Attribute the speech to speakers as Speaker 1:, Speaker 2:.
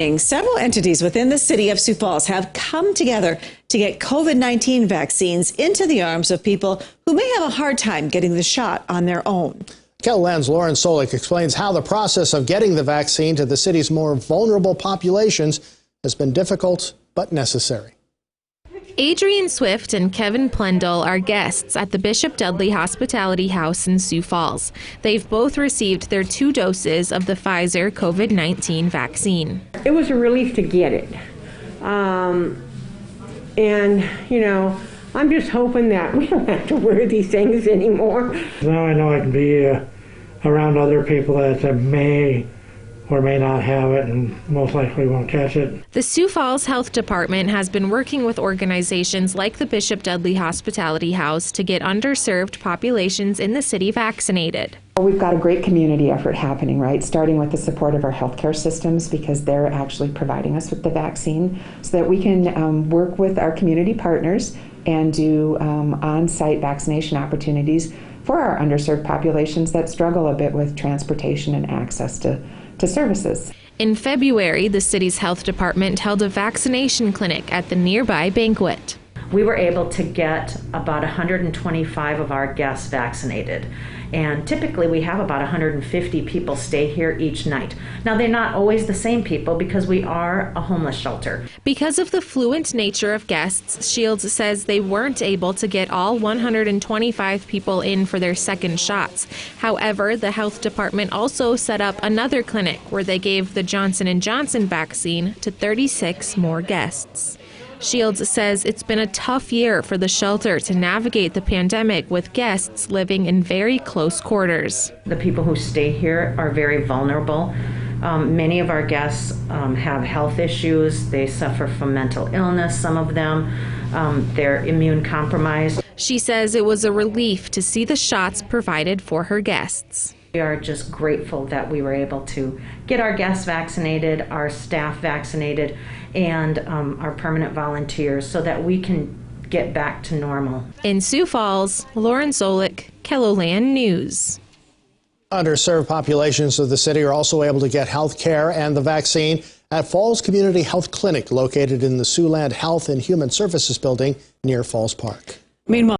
Speaker 1: Several entities within the city of Sioux Falls have come together to get COVID-19 vaccines into the arms of people who may have a hard time getting the shot on their own.
Speaker 2: KELOLAND's Lauren Solik explains how the process of getting the vaccine to the city's more vulnerable populations has been difficult but necessary.
Speaker 3: Adrian Swift and Kevin Plendel are guests at the Bishop Dudley Hospitality House in Sioux Falls. They've both received their 2 doses of the Pfizer COVID-19 vaccine.
Speaker 4: It was a relief to get it. I'm just hoping that we don't have to wear these things anymore.
Speaker 5: Now I know I can be around other people that may or may not have it and most likely won't catch it.
Speaker 3: The Sioux Falls Health Department has been working with organizations like the Bishop Dudley Hospitality House to get underserved populations in the city vaccinated.
Speaker 6: We've got a great community effort happening, right? Starting with the support of our healthcare systems, because they're actually providing us with the vaccine, so that we can work with our community partners and do on-site vaccination opportunities for our underserved populations that struggle a bit with transportation and access to services.
Speaker 3: In February, the city's health department held a vaccination clinic at the nearby banquet.
Speaker 7: We were able to get about 125 of our guests vaccinated. And typically we have about 150 people stay here each night. Now they're not always the same people because we are a homeless shelter.
Speaker 3: Because of the fluent nature of guests, Shields says they weren't able to get all 125 people in for their second shots. However, the health department also set up another clinic where they gave the Johnson & Johnson vaccine to 36 more guests. Shields says it's been a tough year for the shelter to navigate the pandemic with guests living in very close quarters.
Speaker 7: The people who stay here are very vulnerable. Many of our guests have health issues. They suffer from mental illness, some of them. They're immune compromised.
Speaker 3: She says it was a relief to see the shots provided for her guests.
Speaker 7: We are just grateful that we were able to get our guests vaccinated, our staff vaccinated, and our permanent volunteers so that we can get back to normal.
Speaker 3: In Sioux Falls, Lauren Solik, KELOLAND News.
Speaker 2: Underserved populations of the city are also able to get health care and the vaccine at Falls Community Health Clinic, located in the Siouxland Health and Human Services Building near Falls Park.
Speaker 1: Meanwhile,